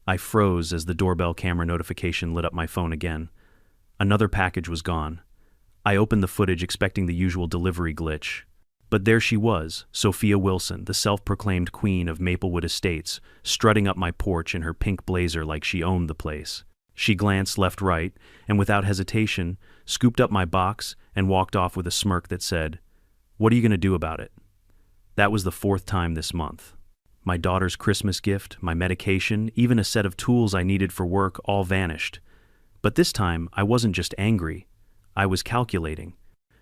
I froze as the doorbell camera notification lit up my phone again. Another package was gone. I opened the footage expecting the usual delivery glitch. But there she was, Sophia Wilson, the self-proclaimed queen of Maplewood Estates, strutting up my porch in her pink blazer like she owned the place. She glanced left-right, and without hesitation, scooped up my box and walked off with a smirk that said, "What are you going to do about it?" That was the 4th time this month. My daughter's Christmas gift, my medication, even a set of tools I needed for work all vanished. But this time, I wasn't just angry. I was calculating.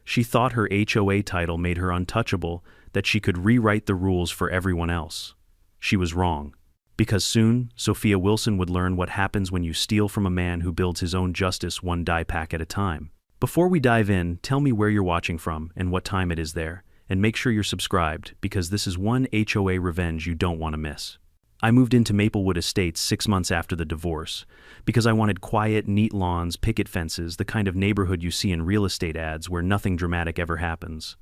She thought her HOA title made her untouchable, that she could rewrite the rules for everyone else. She was wrong. Because soon, Sophia Wilson would learn what happens when you steal from a man who builds his own justice one die pack at a time. Before we dive in, tell me where you're watching from and what time it is there, and make sure you're subscribed, because this is one HOA revenge you don't want to miss. I moved into Maplewood Estates 6 months after the divorce, because I wanted quiet, neat lawns, picket fences, the kind of neighborhood you see in real estate ads where nothing dramatic ever happens.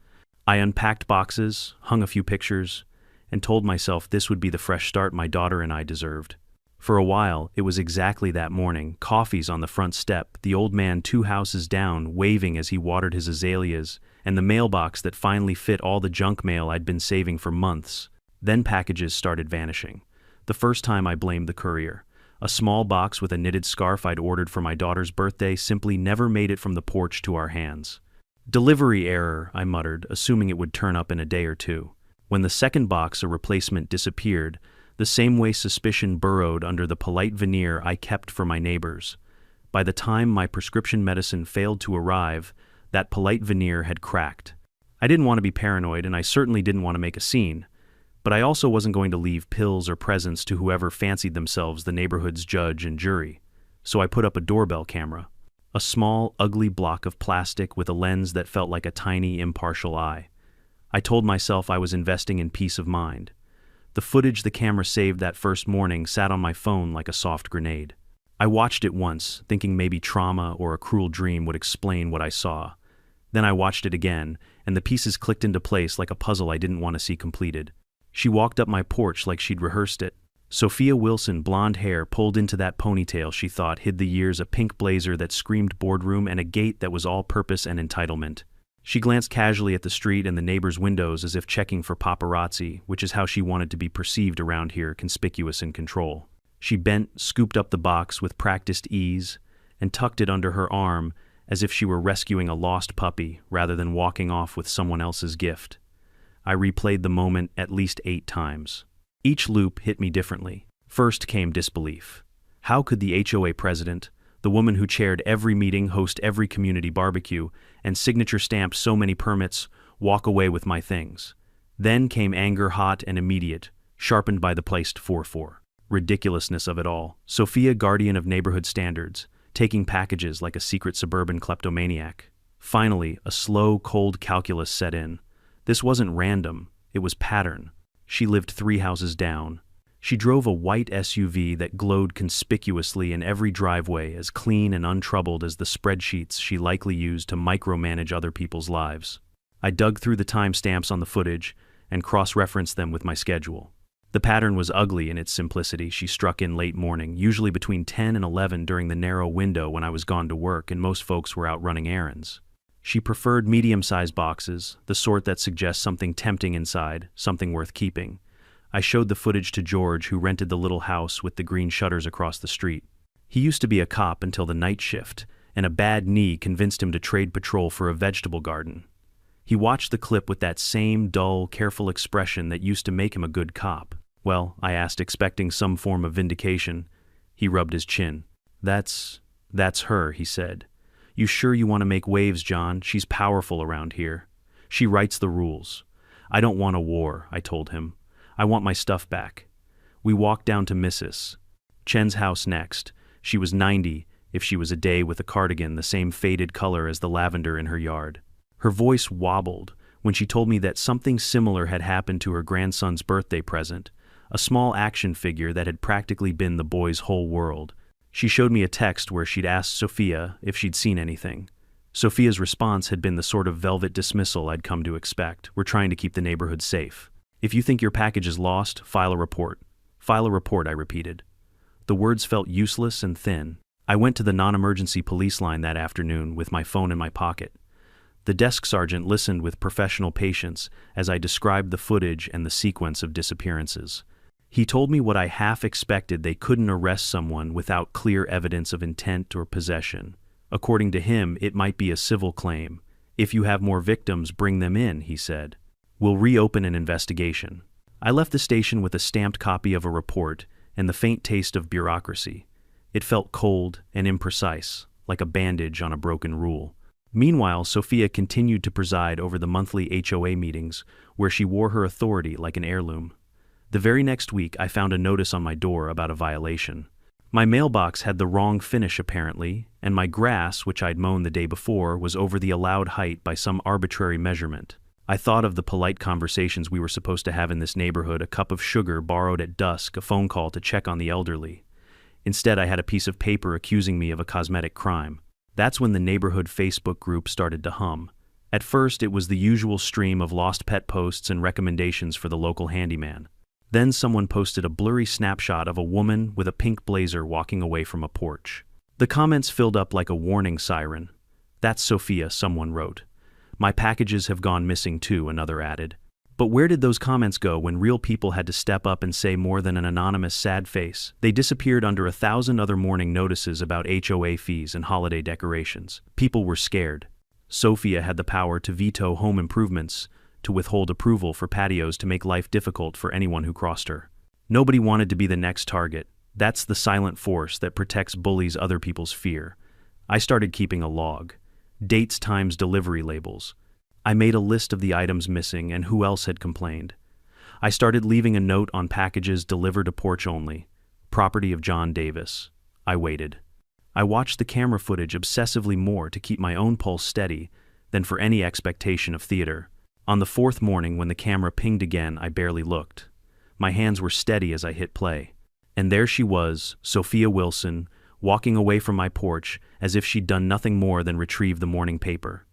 I unpacked boxes, hung a few pictures, and told myself this would be the fresh start my daughter and I deserved. For a while, it was exactly that morning, coffees on the front step, the old man 2 houses down, waving as he watered his azaleas, and the mailbox that finally fit all the junk mail I'd been saving for months. Then packages started vanishing. The first time I blamed the courier. A small box with a knitted scarf I'd ordered for my daughter's birthday simply never made it from the porch to our hands. "Delivery error," I muttered, assuming it would turn up in a day or two. When the second box, a replacement, disappeared, the same way suspicion burrowed under the polite veneer I kept for my neighbors. By the time my prescription medicine failed to arrive, that polite veneer had cracked. I didn't want to be paranoid, and I certainly didn't want to make a scene. But I also wasn't going to leave pills or presents to whoever fancied themselves the neighborhood's judge and jury. So I put up a doorbell camera. A small, ugly block of plastic with a lens that felt like a tiny, impartial eye. I told myself I was investing in peace of mind. The footage the camera saved that first morning sat on my phone like a soft grenade. I watched it once, thinking maybe trauma or a cruel dream would explain what I saw. Then I watched it again, and the pieces clicked into place like a puzzle I didn't want to see completed. She walked up my porch like she'd rehearsed it. Sophia Wilson, blonde hair pulled into that ponytail she thought hid the years, a pink blazer that screamed boardroom, and a gait that was all purpose and entitlement. She glanced casually at the street and the neighbors' windows as if checking for paparazzi, which is how she wanted to be perceived around here, conspicuous in control. She bent, scooped up the box with practiced ease, and tucked it under her arm as if she were rescuing a lost puppy rather than walking off with someone else's gift. I replayed the moment at least 8 times. Each loop hit me differently. First came disbelief. How could the HOA president, the woman who chaired every meeting, host every community barbecue, and signature stamped so many permits, walk away with my things? Then came anger, hot and immediate, sharpened by the placed 4-4. Ridiculousness of it all. Sophia, guardian of neighborhood standards, taking packages like a secret suburban kleptomaniac. Finally, a slow, cold calculus set in. This wasn't random, it was pattern. She lived 3 houses down. She drove a white SUV that glowed conspicuously in every driveway, as clean and untroubled as the spreadsheets she likely used to micromanage other people's lives. I dug through the timestamps on the footage and cross-referenced them with my schedule. The pattern was ugly in its simplicity. She struck in late morning, usually between 10 and 11 during the narrow window when I was gone to work and most folks were out running errands. She preferred medium-sized boxes, the sort that suggests something tempting inside, something worth keeping. I showed the footage to George, who rented the little house with the green shutters across the street. He used to be a cop until the night shift, and a bad knee convinced him to trade patrol for a vegetable garden. He watched the clip with that same dull, careful expression that used to make him a good cop. "Well," I asked, expecting some form of vindication. He rubbed his chin. That's her," he said. "You sure you want to make waves, John? She's powerful around here. She writes the rules." "I don't want a war," I told him. "I want my stuff back." We walked down to Mrs. Chen's house next. She was 90, if she was a day, with a cardigan the same faded color as the lavender in her yard. Her voice wobbled when she told me that something similar had happened to her grandson's birthday present, a small action figure that had practically been the boy's whole world. She showed me a text where she'd asked Sophia if she'd seen anything. Sophia's response had been the sort of velvet dismissal I'd come to expect. "We're trying to keep the neighborhood safe. If you think your package is lost, file a report." "File a report," I repeated. The words felt useless and thin. I went to the non-emergency police line that afternoon with my phone in my pocket. The desk sergeant listened with professional patience as I described the footage and the sequence of disappearances. He told me what I half expected: they couldn't arrest someone without clear evidence of intent or possession. According to him, it might be a civil claim. If you have more victims, bring them in, he said. We'll reopen an investigation. I left the station with a stamped copy of a report and the faint taste of bureaucracy. It felt cold and imprecise, like a bandage on a broken rule. Meanwhile, Sophia continued to preside over the monthly HOA meetings, where she wore her authority like an heirloom. The very next week, I found a notice on my door about a violation. My mailbox had the wrong finish apparently, and my grass, which I'd mown the day before, was over the allowed height by some arbitrary measurement. I thought of the polite conversations we were supposed to have in this neighborhood: a cup of sugar borrowed at dusk, a phone call to check on the elderly. Instead, I had a piece of paper accusing me of a cosmetic crime. That's when the neighborhood Facebook group started to hum. At first, it was the usual stream of lost pet posts and recommendations for the local handyman. Then someone posted a blurry snapshot of a woman with a pink blazer walking away from a porch. The comments filled up like a warning siren. "That's Sophia," someone wrote. "My packages have gone missing too," another added. But where did those comments go when real people had to step up and say more than an anonymous sad face? They disappeared under 1,000 other morning notices about HOA fees and holiday decorations. People were scared. Sophia had the power to veto home improvements, to withhold approval for patios, to make life difficult for anyone who crossed her. Nobody wanted to be the next target. That's the silent force that protects bullies other people's fear. I started keeping a log. Dates, times, delivery labels. I made a list of the items missing and who else had complained. I started leaving a note on packages delivered to porch only. Property of John Davis. I waited. I watched the camera footage obsessively, more to keep my own pulse steady than for any expectation of theater. On the fourth morning, when the camera pinged again, I barely looked. My hands were steady as I hit play. And there she was, Sophia Wilson, walking away from my porch as if she'd done nothing more than retrieve the morning paper.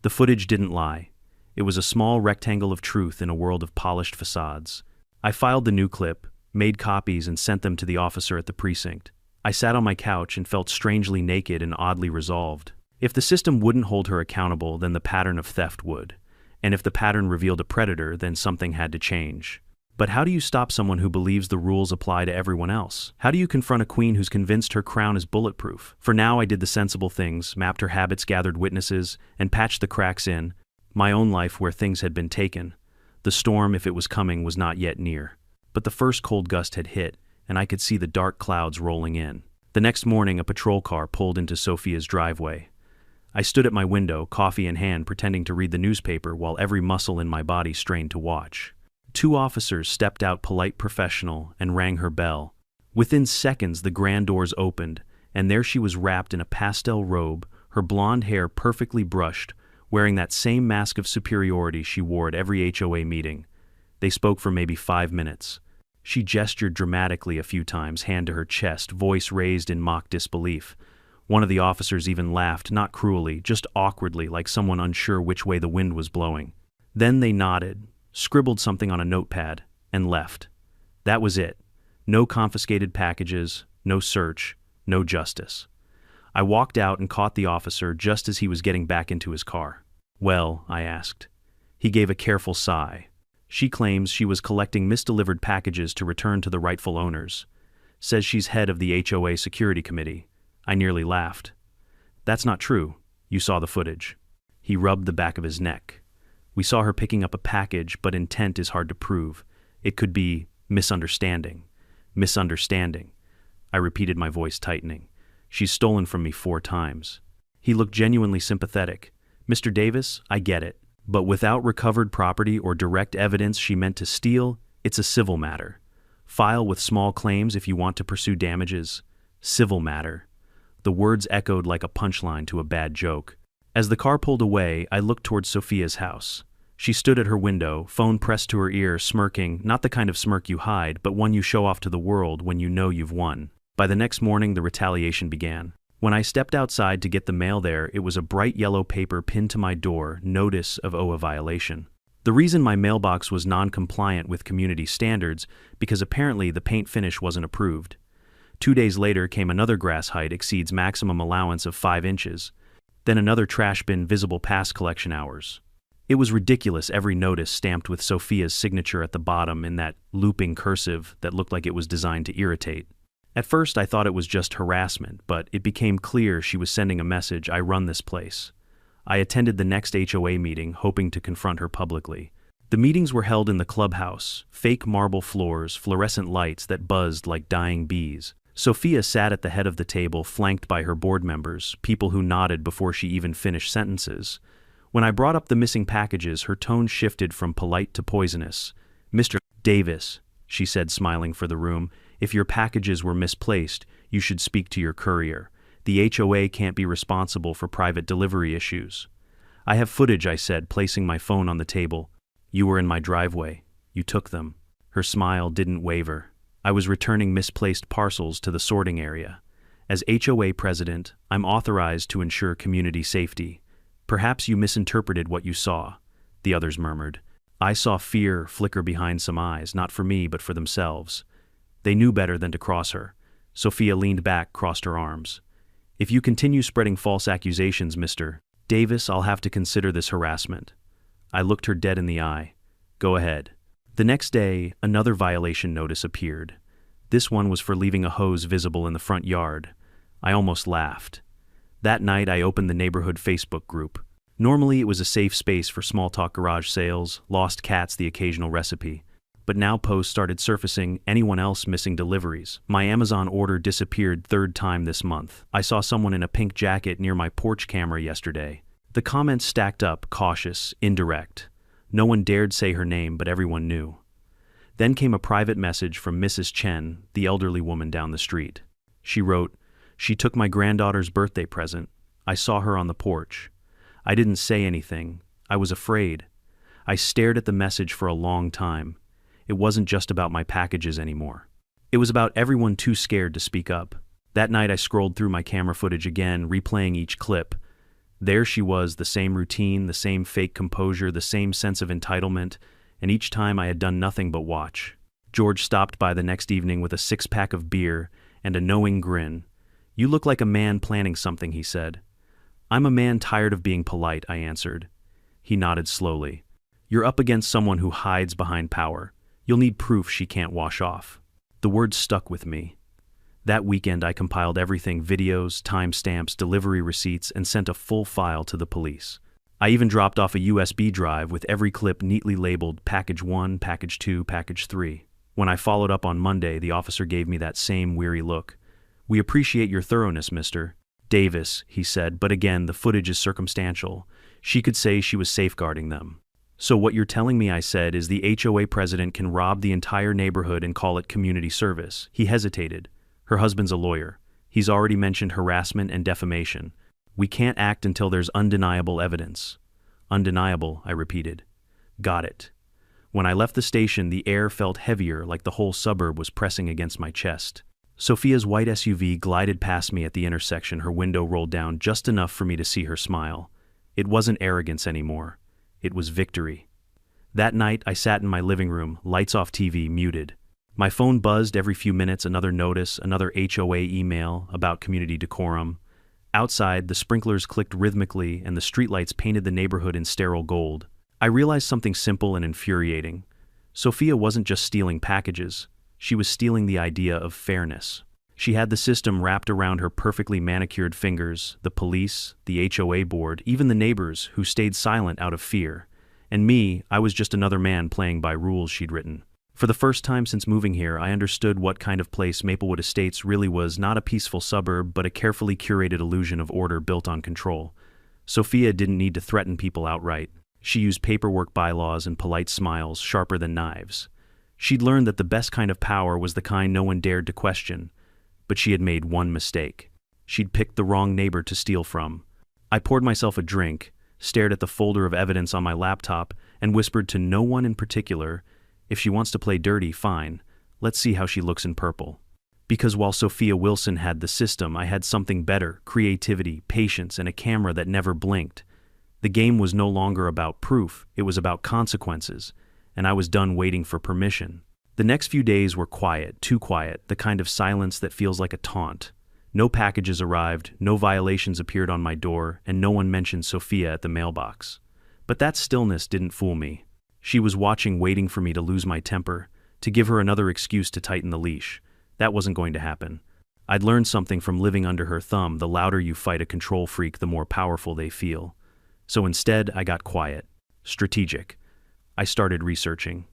The footage didn't lie. It was a small rectangle of truth in a world of polished facades. I filed the new clip, made copies, and sent them to the officer at the precinct. I sat on my couch and felt strangely naked and oddly resolved. If the system wouldn't hold her accountable, then the pattern of theft would. And if the pattern revealed a predator, then something had to change. But how do you stop someone who believes the rules apply to everyone else? How do you confront a queen who's convinced her crown is bulletproof? For now, I did the sensible things, mapped her habits, gathered witnesses, and patched the cracks in. My own life where things had been taken. The storm, if it was coming, was not yet near. But the first cold gust had hit, and I could see the dark clouds rolling in. The next morning, a patrol car pulled into Sophia's driveway. I stood at my window, coffee in hand, pretending to read the newspaper while every muscle in my body strained to watch. 2 officers stepped out, polite, professional, and rang her bell. Within seconds, the grand doors opened, and there she was, wrapped in a pastel robe, her blonde hair perfectly brushed, wearing that same mask of superiority she wore at every HOA meeting. They spoke for maybe 5 minutes. She gestured dramatically a few times, hand to her chest, voice raised in mock disbelief. One of the officers even laughed, not cruelly, just awkwardly, like someone unsure which way the wind was blowing. Then they nodded, scribbled something on a notepad, and left. That was it. No confiscated packages, no search, no justice. I walked out and caught the officer just as he was getting back into his car. "Well?" I asked. He gave a careful sigh. "She claims she was collecting misdelivered packages to return to the rightful owners. Says she's head of the HOA security committee." I nearly laughed. "That's not true. You saw the footage." He rubbed the back of his neck. "We saw her picking up a package, but intent is hard to prove. It could be misunderstanding. Misunderstanding." I repeated, my voice tightening. "She's stolen from me 4 times. He looked genuinely sympathetic. "Mr. Davis, I get it. But without recovered property or direct evidence she meant to steal, it's a civil matter. File with small claims if you want to pursue damages. Civil matter." The words echoed like a punchline to a bad joke. As the car pulled away, I looked towards Sophia's house. She stood at her window, phone pressed to her ear, smirking, not the kind of smirk you hide, but one you show off to the world when you know you've won. By the next morning, the retaliation began. When I stepped outside to get the mail there, it was a bright yellow paper pinned to my door, notice of HOA violation. The reason my mailbox was non-compliant with community standards, because apparently the paint finish wasn't approved. 2 days later came another grass height exceeds maximum allowance of 5 inches. Then another trash bin visible past collection hours. It was ridiculous, every notice stamped with Sophia's signature at the bottom in that looping cursive that looked like it was designed to irritate. At first I thought it was just harassment, but it became clear she was sending a message: I run this place. I attended the next HOA meeting, hoping to confront her publicly. The meetings were held in the clubhouse, fake marble floors, fluorescent lights that buzzed like dying bees. Sophia sat at the head of the table, flanked by her board members, people who nodded before she even finished sentences. When I brought up the missing packages, her tone shifted from polite to poisonous. "Mr. Davis," she said, smiling for the room, "if your packages were misplaced, you should speak to your courier. The HOA can't be responsible for private delivery issues." "I have footage," I said, placing my phone on the table. "You were in my driveway. You took them." Her smile didn't waver. "I was returning misplaced parcels to the sorting area. As HOA president, I'm authorized to ensure community safety." "Perhaps you misinterpreted what you saw," the others murmured. I saw fear flicker behind some eyes, not for me but for themselves. They knew better than to cross her. Sophia leaned back, crossed her arms. "If you continue spreading false accusations, Mr. Davis, I'll have to consider this harassment." I looked her dead in the eye. "Go ahead." The next day, another violation notice appeared. This one was for leaving a hose visible in the front yard. I almost laughed. That night I opened the neighborhood Facebook group. Normally it was a safe space for small talk, garage sales, lost cats, the occasional recipe. But now posts started surfacing: anyone else missing deliveries. My Amazon order disappeared 3rd time this month. I saw someone in a pink jacket near my porch camera yesterday. The comments stacked up: cautious, indirect. No one dared say her name, but everyone knew. Then came a private message from Mrs. Chen, the elderly woman down the street. She wrote, "She took my granddaughter's birthday present. I saw her on the porch. I didn't say anything. I was afraid." I stared at the message for a long time. It wasn't just about my packages anymore. It was about everyone too scared to speak up. That night I scrolled through my camera footage again, replaying each clip. There she was, the same routine, the same fake composure, the same sense of entitlement, and each time I had done nothing but watch. George stopped by the next evening with a 6-pack of beer and a knowing grin. "You look like a man planning something," he said. "I'm a man tired of being polite," I answered. He nodded slowly. "You're up against someone who hides behind power. You'll need proof she can't wash off." The words stuck with me. That weekend I compiled everything: videos, timestamps, delivery receipts, and sent a full file to the police. I even dropped off a USB drive with every clip neatly labeled Package 1, Package 2, Package 3. When I followed up on Monday, the officer gave me that same weary look. "We appreciate your thoroughness, Mr. Davis," he said, "but again, the footage is circumstantial. She could say she was safeguarding them." "So what you're telling me," I said, "is the HOA president can rob the entire neighborhood and call it community service." He hesitated. "Her husband's a lawyer. He's already mentioned harassment and defamation. We can't act until there's undeniable evidence." "Undeniable," I repeated. "Got it." When I left the station, the air felt heavier, like the whole suburb was pressing against my chest. Sophia's white SUV glided past me at the intersection, her window rolled down just enough for me to see her smile. It wasn't arrogance anymore. It was victory. That night, I sat in my living room, lights off, TV muted. My phone buzzed every few minutes, another notice, another HOA email about community decorum. Outside, the sprinklers clicked rhythmically and the streetlights painted the neighborhood in sterile gold. I realized something simple and infuriating. Sophia wasn't just stealing packages. She was stealing the idea of fairness. She had the system wrapped around her perfectly manicured fingers: the police, the HOA board, even the neighbors who stayed silent out of fear. And me, I was just another man playing by rules she'd written. For the first time since moving here, I understood what kind of place Maplewood Estates really was: not a peaceful suburb, but a carefully curated illusion of order built on control. Sophia didn't need to threaten people outright. She used paperwork, bylaws, and polite smiles sharper than knives. She'd learned that the best kind of power was the kind no one dared to question. But she had made one mistake. She'd picked the wrong neighbor to steal from. I poured myself a drink, stared at the folder of evidence on my laptop, and whispered to no one in particular, "If she wants to play dirty, fine. Let's see how she looks in purple." Because while Sophia Wilson had the system, I had something better: creativity, patience, and a camera that never blinked. The game was no longer about proof, it was about consequences, and I was done waiting for permission. The next few days were quiet, too quiet, the kind of silence that feels like a taunt. No packages arrived, no violations appeared on my door, and no one mentioned Sophia at the mailbox. But that stillness didn't fool me. She was watching, waiting for me to lose my temper, to give her another excuse to tighten the leash. That wasn't going to happen. I'd learned something from living under her thumb: the louder you fight a control freak, the more powerful they feel. So instead, I got quiet. Strategic. I started researching.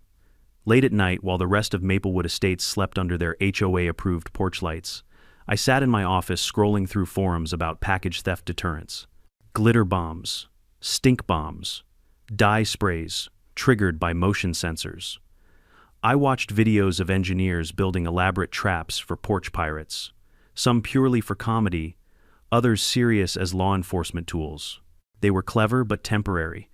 Late at night, while the rest of Maplewood Estates slept under their HOA-approved porch lights, I sat in my office scrolling through forums about package theft deterrence. Glitter bombs, stink bombs, dye sprays, triggered by motion sensors. I watched videos of engineers building elaborate traps for porch pirates, some purely for comedy, others serious as law enforcement tools. They were clever but temporary.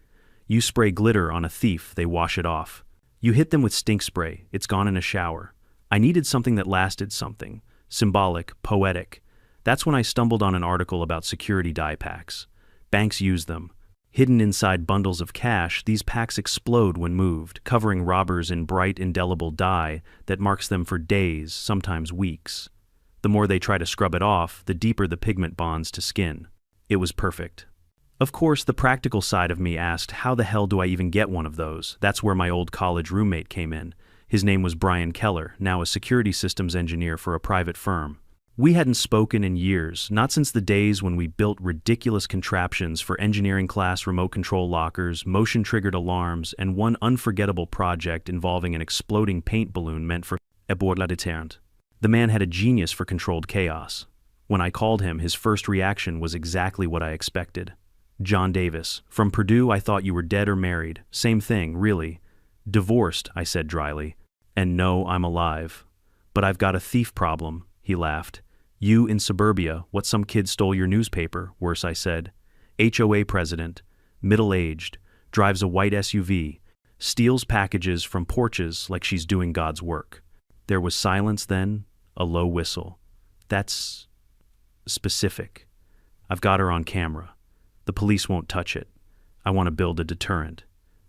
You spray glitter on a thief, they wash it off. You hit them with stink spray, it's gone in a shower. I needed something that lasted, something symbolic, poetic. That's when I stumbled on an article about security dye packs. Banks use them. Hidden inside bundles of cash, these packs explode when moved, covering robbers in bright, indelible dye that marks them for days, sometimes weeks. The more they try to scrub it off, the deeper the pigment bonds to skin. It was perfect. Of course, the practical side of me asked, how the hell do I even get one of those? That's where my old college roommate came in. His name was Brian Keller, now a security systems engineer for a private firm. We hadn't spoken in years, not since the days when we built ridiculous contraptions for engineering class remote control lockers, motion-triggered alarms, and one unforgettable project involving an exploding paint balloon meant for abord la détente. The man had a genius for controlled chaos. When I called him, his first reaction was exactly what I expected. John Davis, from Purdue. I thought you were dead or married. Same thing, really. Divorced, I said dryly. And no, I'm alive. But I've got a thief problem, he laughed. You in suburbia, what, some kid stole your newspaper? Worse, I said. HOA president, middle-aged, drives a white SUV, steals packages from porches like she's doing God's work. There was silence then, a low whistle. That's specific. I've got her on camera. The police won't touch it. I want to build a deterrent.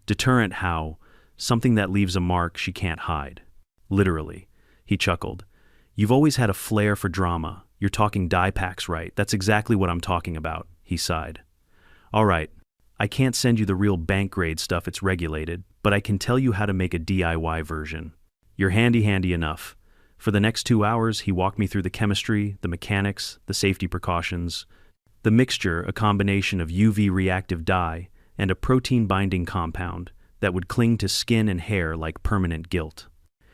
Deterrent how? Something that leaves a mark she can't hide. Literally. He chuckled. You've always had a flair for drama. You're talking dye packs, right? That's exactly what I'm talking about, he sighed. All right. I can't send you the real bank-grade stuff, it's regulated, but I can tell you how to make a DIY version. You're handy enough. For the next 2 hours, he walked me through the chemistry, the mechanics, the safety precautions. The mixture, a combination of UV reactive dye and a protein-binding compound that would cling to skin and hair like permanent guilt.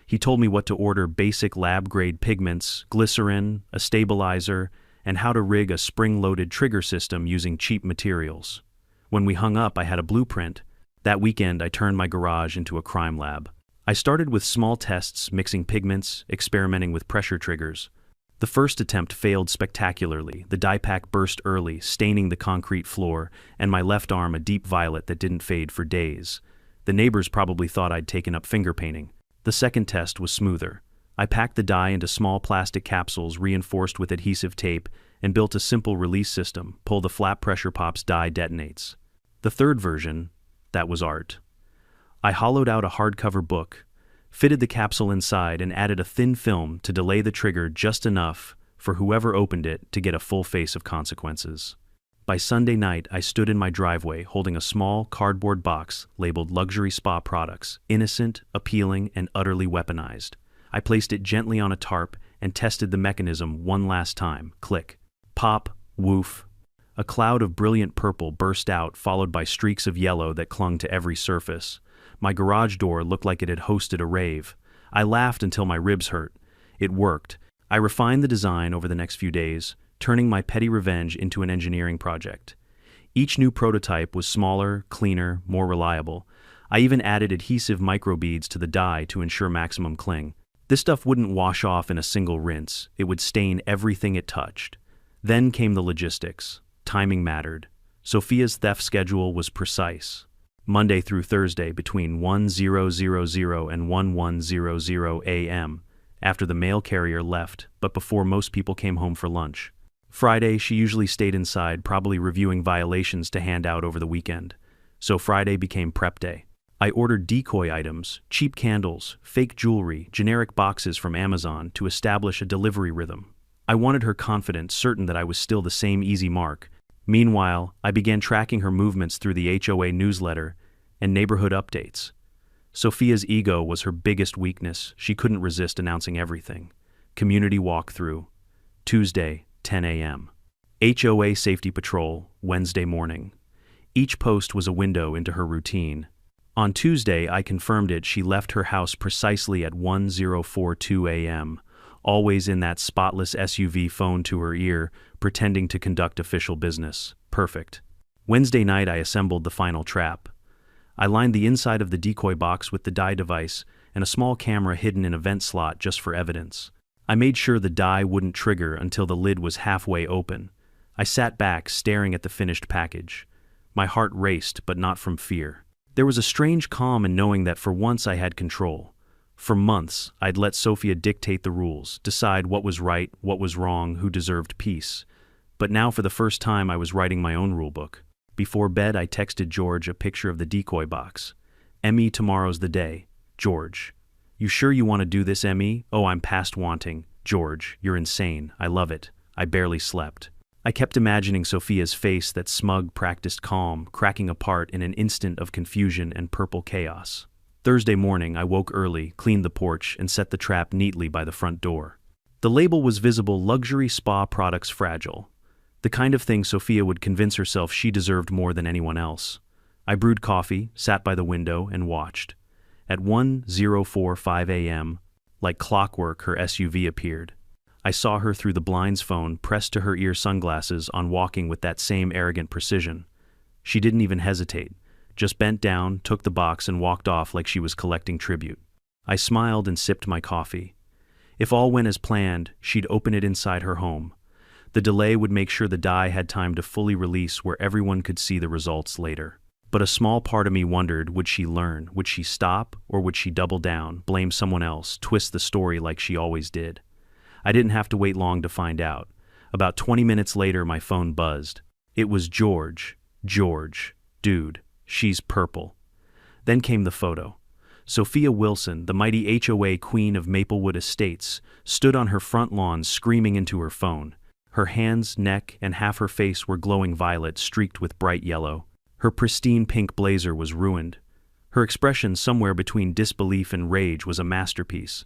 He told me what to order: basic lab-grade pigments, glycerin, a stabilizer, and how to rig a spring-loaded trigger system using cheap materials. When we hung up, I had a blueprint. That weekend, I turned my garage into a crime lab. I started with small tests, mixing pigments, experimenting with pressure triggers. The first attempt failed spectacularly. The dye pack burst early, staining the concrete floor, and my left arm a deep violet that didn't fade for days. The neighbors probably thought I'd taken up finger painting. The second test was smoother. I packed the dye into small plastic capsules reinforced with adhesive tape and built a simple release system. Pull the flap, pressure pops, dye detonates. The third version, that was art. I hollowed out a hardcover book, fitted the capsule inside, and added a thin film to delay the trigger just enough for whoever opened it to get a full face of consequences. By Sunday night, I stood in my driveway holding a small cardboard box labeled luxury spa products, innocent, appealing, and utterly weaponized. I placed it gently on a tarp and tested the mechanism one last time. Click. Pop. Woof. A cloud of brilliant purple burst out, followed by streaks of yellow that clung to every surface. My garage door looked like it had hosted a rave. I laughed until my ribs hurt. It worked. I refined the design over the next few days, turning my petty revenge into an engineering project. Each new prototype was smaller, cleaner, more reliable. I even added adhesive microbeads to the dye to ensure maximum cling. This stuff wouldn't wash off in a single rinse. It would stain everything it touched. Then came the logistics. Timing mattered. Sophia's theft schedule was precise. Monday through Thursday between 10:00 and 11:00 a.m., after the mail carrier left, but before most people came home for lunch. Friday, she usually stayed inside, probably reviewing violations to hand out over the weekend. So Friday became prep day. I ordered decoy items, cheap candles, fake jewelry, generic boxes from Amazon to establish a delivery rhythm. I wanted her confident, certain that I was still the same easy mark. Meanwhile, I began tracking her movements through the HOA newsletter and neighborhood updates. Sophia's ego was her biggest weakness. She couldn't resist announcing everything. Community walkthrough, Tuesday, 10 a.m. HOA safety patrol, Wednesday morning. Each post was a window into her routine. On Tuesday, I confirmed it. She left her house precisely at 10:42 a.m., always in that spotless SUV, phone to her ear, pretending to conduct official business. Perfect. Wednesday night, I assembled the final trap. I lined the inside of the decoy box with the die device and a small camera hidden in a vent slot just for evidence. I made sure the die wouldn't trigger until the lid was halfway open. I sat back, staring at the finished package. My heart raced, but not from fear. There was a strange calm in knowing that for once I had control. For months, I'd let Sophia dictate the rules, decide what was right, what was wrong, who deserved peace. But now for the first time I was writing my own rulebook. Before bed, I texted George a picture of the decoy box. "Emmy, tomorrow's the day." George: "You sure you want to do this, Emmy?" "Oh, I'm past wanting." George: "You're insane. I love it." I barely slept. I kept imagining Sophia's face, that smug, practiced calm, cracking apart in an instant of confusion and purple chaos. Thursday morning, I woke early, cleaned the porch, and set the trap neatly by the front door. The label was visible: luxury spa products, fragile. The kind of thing Sophia would convince herself she deserved more than anyone else. I brewed coffee, sat by the window, and watched. At 10:45 a.m., like clockwork, her SUV appeared. I saw her through the blinds, phone pressed to her ear, sunglasses on, walking with that same arrogant precision. She didn't even hesitate, just bent down, took the box, and walked off like she was collecting tribute. I smiled and sipped my coffee. If all went as planned, she'd open it inside her home. The delay would make sure the die had time to fully release, where everyone could see the results later. But a small part of me wondered, would she learn? Would she stop? Or would she double down, blame someone else, twist the story like she always did? I didn't have to wait long to find out. About 20 minutes later, my phone buzzed. It was George. "George, dude, she's purple." Then came the photo. Sophia Wilson, the mighty HOA queen of Maplewood Estates, stood on her front lawn screaming into her phone. Her hands, neck, and half her face were glowing violet, streaked with bright yellow. Her pristine pink blazer was ruined. Her expression, somewhere between disbelief and rage, was a masterpiece.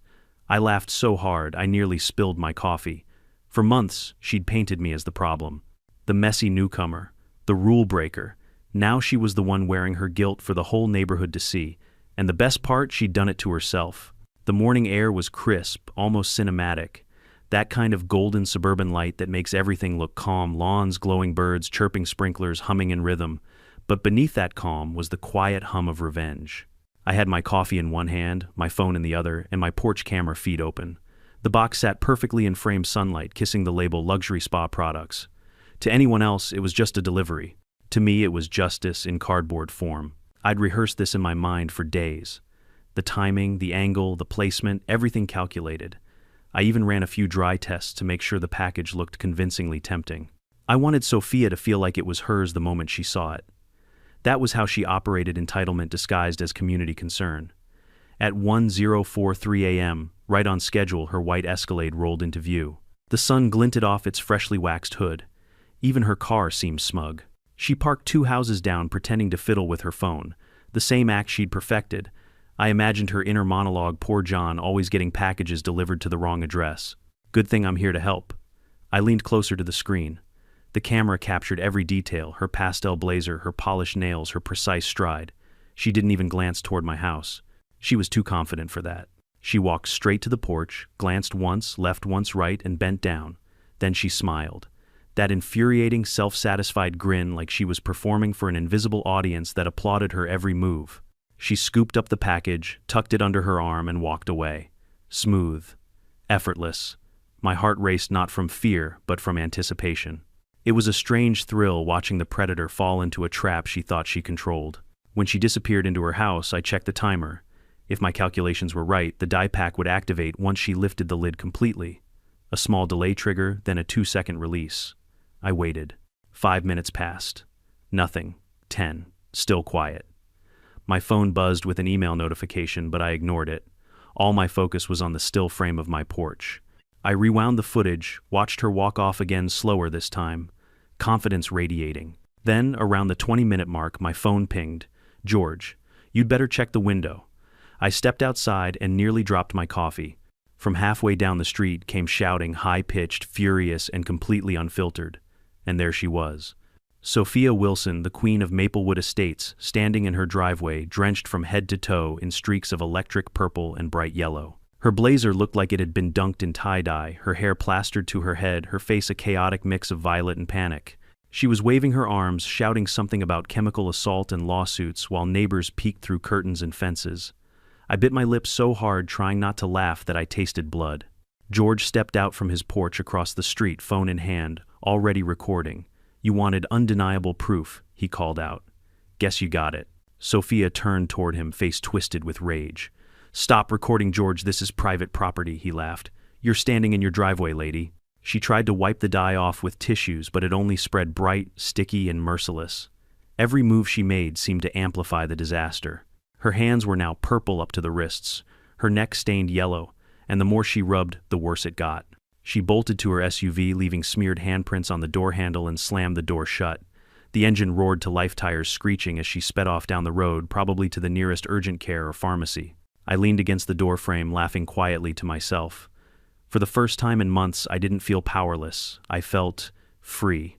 I laughed so hard I nearly spilled my coffee. For months, she'd painted me as the problem. The messy newcomer, the rule breaker. Now she was the one wearing her guilt for the whole neighborhood to see. And the best part, she'd done it to herself. The morning air was crisp, almost cinematic. That kind of golden suburban light that makes everything look calm: lawns, glowing birds, chirping sprinklers, humming in rhythm. But beneath that calm was the quiet hum of revenge. I had my coffee in one hand, my phone in the other, and my porch camera feed open. The box sat perfectly in framed sunlight, kissing the label luxury spa products. To anyone else, it was just a delivery. To me, it was justice in cardboard form. I'd rehearsed this in my mind for days. The timing, the angle, the placement, everything calculated. I even ran a few dry tests to make sure the package looked convincingly tempting. I wanted Sophia to feel like it was hers the moment she saw it. That was how she operated: entitlement disguised as community concern. At 10:43 a.m., right on schedule, her white Escalade rolled into view. The sun glinted off its freshly waxed hood. Even her car seemed smug. She parked 2 houses down, pretending to fiddle with her phone, the same act she'd perfected. I imagined her inner monologue: poor John, always getting packages delivered to the wrong address. Good thing I'm here to help. I leaned closer to the screen. The camera captured every detail: her pastel blazer, her polished nails, her precise stride. She didn't even glance toward my house. She was too confident for that. She walked straight to the porch, glanced once, left once, right, and bent down. Then she smiled. That infuriating, self-satisfied grin, like she was performing for an invisible audience that applauded her every move. She scooped up the package, tucked it under her arm, and walked away. Smooth. Effortless. My heart raced, not from fear, but from anticipation. It was a strange thrill watching the predator fall into a trap she thought she controlled. When she disappeared into her house, I checked the timer. If my calculations were right, the die pack would activate once she lifted the lid completely. A small delay trigger, then a 2-second release. I waited. 5 minutes passed. Nothing. 10. Still quiet. My phone buzzed with an email notification, but I ignored it. All my focus was on the still frame of my porch. I rewound the footage, watched her walk off again slower this time, confidence radiating. Then, around the 20-minute mark, my phone pinged. "George, you'd better check the window." I stepped outside and nearly dropped my coffee. From halfway down the street came shouting, high-pitched, furious, and completely unfiltered. And there she was. Sophia Wilson, the queen of Maplewood Estates, standing in her driveway, drenched from head to toe in streaks of electric purple and bright yellow. Her blazer looked like it had been dunked in tie-dye, her hair plastered to her head, her face a chaotic mix of violet and panic. She was waving her arms, shouting something about chemical assault and lawsuits, while neighbors peeked through curtains and fences. I bit my lips so hard, trying not to laugh, that I tasted blood. George stepped out from his porch across the street, phone in hand, already recording. "You wanted undeniable proof," he called out. "Guess you got it." Sophia turned toward him, face twisted with rage. "Stop recording, George, this is private property," he laughed. "You're standing in your driveway, lady." She tried to wipe the dye off with tissues, but it only spread bright, sticky, and merciless. Every move she made seemed to amplify the disaster. Her hands were now purple up to the wrists, her neck stained yellow, and the more she rubbed, the worse it got. She bolted to her SUV, leaving smeared handprints on the door handle, and slammed the door shut. The engine roared to life tires, screeching as she sped off down the road, probably to the nearest urgent care or pharmacy. I leaned against the door frame, laughing quietly to myself. For the first time in months, I didn't feel powerless. I felt free.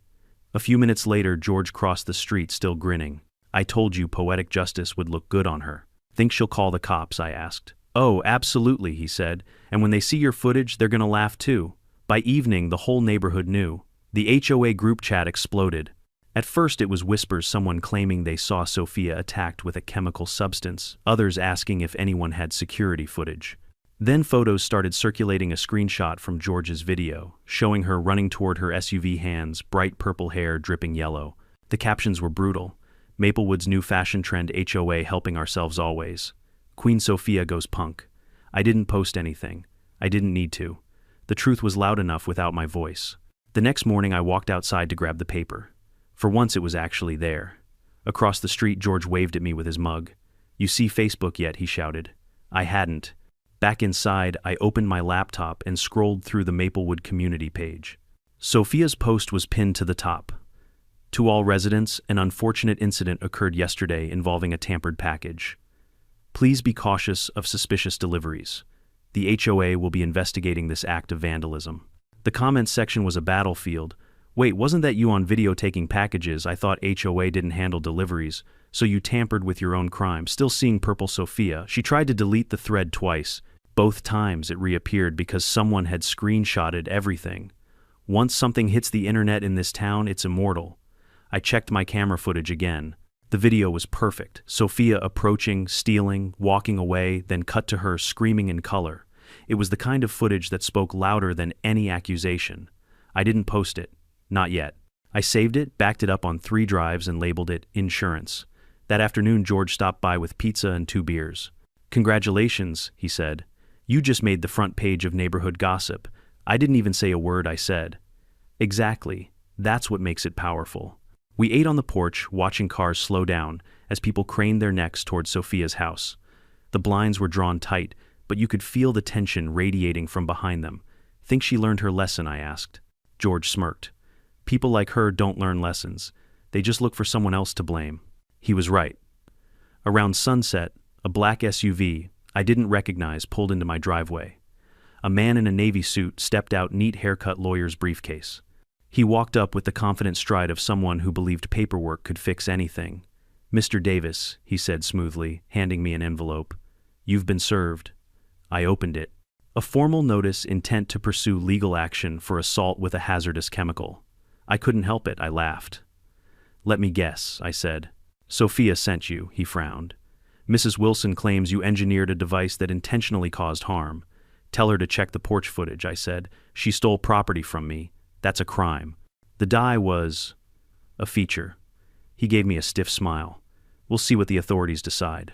A few minutes later, George crossed the street, still grinning. "I told you poetic justice would look good on her." "Think she'll call the cops?" I asked. "Oh, absolutely," he said. "And when they see your footage, they're gonna laugh too." By evening, the whole neighborhood knew. The HOA group chat exploded. At first it was whispers, someone claiming they saw Sophia attacked with a chemical substance, others asking if anyone had security footage. Then photos started circulating, a screenshot from George's video, showing her running toward her SUV, hands, bright purple hair dripping yellow. The captions were brutal. "Maplewood's new fashion trend, HOA helping ourselves always. Queen Sophia goes punk." I didn't post anything. I didn't need to. The truth was loud enough without my voice. The next morning I walked outside to grab the paper. For once it was actually there. Across the street, George waved at me with his mug. "You see Facebook yet?" he shouted. I hadn't. Back inside, I opened my laptop and scrolled through the Maplewood community page. Sophia's post was pinned to the top. "To all residents, an unfortunate incident occurred yesterday involving a tampered package. Please be cautious of suspicious deliveries. The HOA will be investigating this act of vandalism." The comments section was a battlefield. "Wait, wasn't that you on video taking packages? I thought HOA didn't handle deliveries, so you tampered with your own crime." Still seeing purple Sophia, she tried to delete the thread twice. Both times it reappeared because someone had screenshotted everything. Once something hits the internet in this town, it's immortal. I checked my camera footage again. The video was perfect. Sophia approaching, stealing, walking away, then cut to her screaming in color. It was the kind of footage that spoke louder than any accusation. I didn't post it. Not yet. I saved it, backed it up on 3 drives, and labeled it insurance. That afternoon, George stopped by with pizza and 2 beers. "Congratulations," he said. "You just made the front page of Neighborhood Gossip." I didn't even say a word, I said. "Exactly. That's what makes it powerful." We ate on the porch, watching cars slow down as people craned their necks toward Sophia's house. The blinds were drawn tight, but you could feel the tension radiating from behind them. "Think she learned her lesson?" I asked. George smirked. "People like her don't learn lessons. They just look for someone else to blame." He was right. Around sunset, a black SUV I didn't recognize pulled into my driveway. A man in a navy suit stepped out, neat haircut, lawyer's briefcase. He walked up with the confident stride of someone who believed paperwork could fix anything. "Mr. Davis," he said smoothly, handing me an envelope. "You've been served." I opened it. A formal notice, intent to pursue legal action for assault with a hazardous chemical. I couldn't help it, I laughed. "Let me guess," I said. "Sophia sent you," he frowned. "Mrs. Wilson claims you engineered a device that intentionally caused harm. Tell her to check the porch footage," I said. "She stole property from me. That's a crime." The dye was a feature. He gave me a stiff smile. "We'll see what the authorities decide."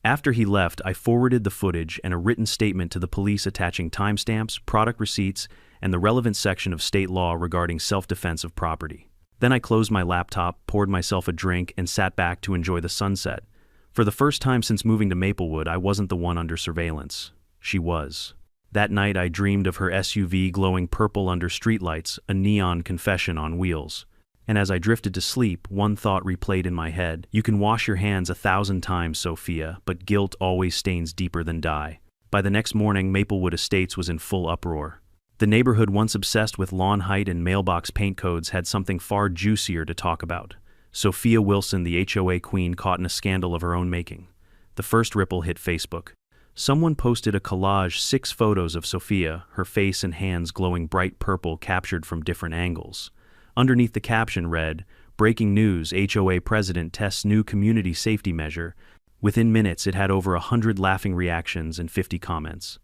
After he left, I forwarded the footage and a written statement to the police attaching timestamps, product receipts, and the relevant section of state law regarding self-defense of property. Then I closed my laptop, poured myself a drink, and sat back to enjoy the sunset. For the first time since moving to Maplewood, I wasn't the one under surveillance. She was. That night I dreamed of her SUV glowing purple under streetlights, a neon confession on wheels. And as I drifted to sleep, one thought replayed in my head. You can wash your hands 1,000 times, Sophia, but guilt always stains deeper than dye. By the next morning, Maplewood Estates was in full uproar. The neighborhood, once obsessed with lawn height and mailbox paint codes, had something far juicier to talk about. Sophia Wilson, the HOA queen, caught in a scandal of her own making. The first ripple hit Facebook. Someone posted a collage, 6 photos of Sophia, her face and hands glowing bright purple, captured from different angles. Underneath the caption read, "Breaking news, HOA president tests new community safety measure." Within minutes, it had over 100 laughing reactions and 50 comments.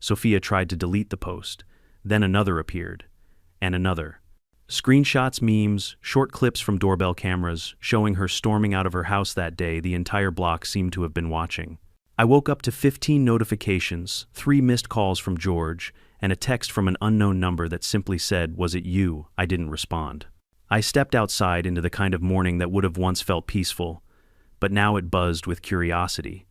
Sophia tried to delete the post. Then another appeared. And another. Screenshots, memes, short clips from doorbell cameras, showing her storming out of her house that day. The entire block seemed to have been watching. I woke up to 15 notifications, 3 missed calls from George, and a text from an unknown number that simply said, "Was it you?" I didn't respond. I stepped outside into the kind of morning that would have once felt peaceful, but now it buzzed with curiosity.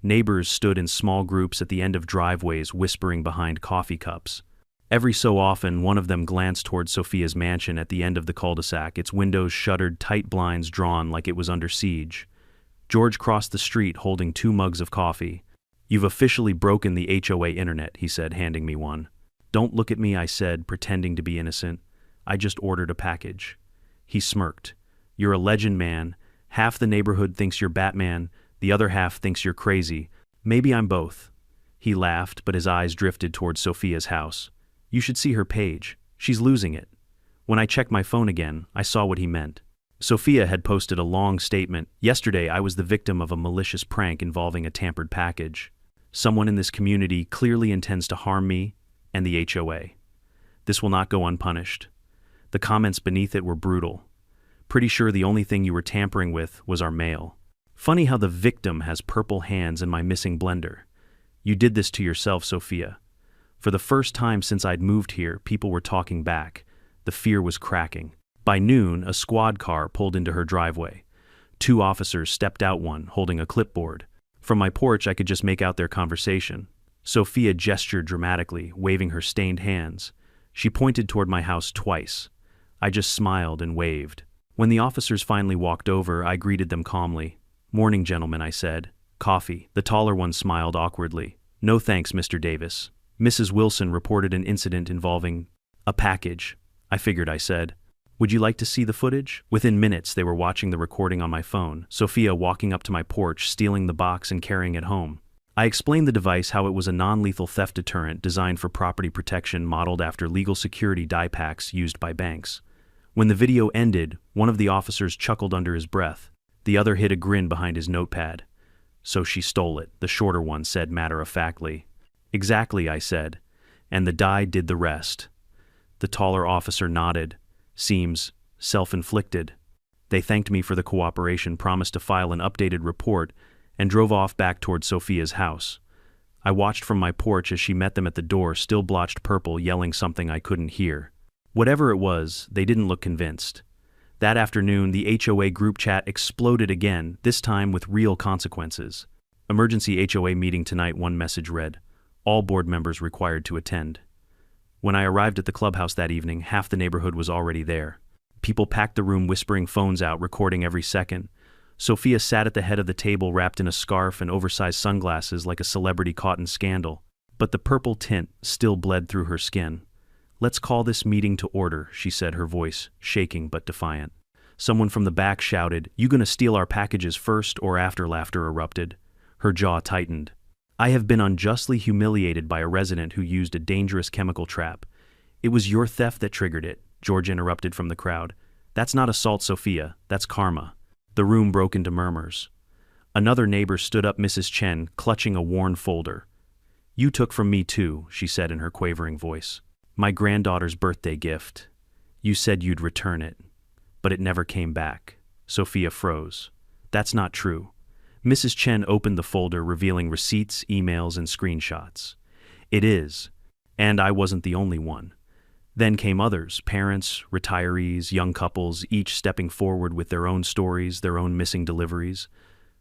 Neighbors stood in small groups at the end of driveways, whispering behind coffee cups. Every so often, one of them glanced toward Sophia's mansion at the end of the cul-de-sac, its windows shuttered, tight blinds drawn like it was under siege. George crossed the street holding 2 mugs of coffee. "You've officially broken the HOA internet," he said, handing me one. "Don't look at me," I said, pretending to be innocent. "I just ordered a package." He smirked. "You're a legend, man. Half the neighborhood thinks you're Batman, the other half thinks you're crazy. Maybe I'm both." He laughed, but his eyes drifted towards Sophia's house. "You should see her page. She's losing it." When I checked my phone again, I saw what he meant. Sophia had posted a long statement. "Yesterday, I was the victim of a malicious prank involving a tampered package. Someone in this community clearly intends to harm me and the HOA. This will not go unpunished." The comments beneath it were brutal. "Pretty sure the only thing you were tampering with was our mail. Funny how the victim has purple hands and my missing blender. You did this to yourself, Sophia." For the first time since I'd moved here, people were talking back. The fear was cracking. By noon, a squad car pulled into her driveway. 2 officers stepped out, one holding a clipboard. From my porch, I could just make out their conversation. Sophia gestured dramatically, waving her stained hands. She pointed toward my house twice. I just smiled and waved. When the officers finally walked over, I greeted them calmly. "Morning, gentlemen," I said. "Coffee?" The taller one smiled awkwardly. "No thanks, Mr. Davis. Mrs. Wilson reported an incident involving a package." "I figured," I said. "Would you like to see the footage?" Within minutes, they were watching the recording on my phone, Sophia walking up to my porch, stealing the box and carrying it home. I explained the device, how it was a non-lethal theft deterrent designed for property protection, modeled after legal security die packs used by banks. When the video ended, one of the officers chuckled under his breath. The other hid a grin behind his notepad. "So she stole it," the shorter one said matter-of-factly. "Exactly," I said, "and the die did the rest." The taller officer nodded. "Seems self-inflicted." They thanked me for the cooperation, promised to file an updated report, and drove off back toward Sophia's house. I watched from my porch as she met them at the door, still blotched purple, yelling something I couldn't hear. Whatever it was, they didn't look convinced. That afternoon, the HOA group chat exploded again, this time with real consequences. "Emergency HOA meeting tonight," one message read. "All board members required to attend." When I arrived at the clubhouse that evening, half the neighborhood was already there. People packed the room, whispering, phones out, recording every second. Sophia sat at the head of the table, wrapped in a scarf and oversized sunglasses like a celebrity caught in scandal. But the purple tint still bled through her skin. "Let's call this meeting to order," she said, her voice shaking but defiant. Someone from the back shouted, "You gonna steal our packages first or after?" Laughter erupted. Her jaw tightened. "I have been unjustly humiliated by a resident who used a dangerous chemical trap." "It was your theft that triggered it," George interrupted from the crowd. "That's not assault, Sophia. That's karma." The room broke into murmurs. Another neighbor stood up, Mrs. Chen, clutching a worn folder. "You took from me too," she said in her quavering voice. "My granddaughter's birthday gift. You said you'd return it. But it never came back." Sophia froze. "That's not true." Mrs. Chen opened the folder, revealing receipts, emails, and screenshots. "It is. And I wasn't the only one." Then came others, parents, retirees, young couples, each stepping forward with their own stories, their own missing deliveries.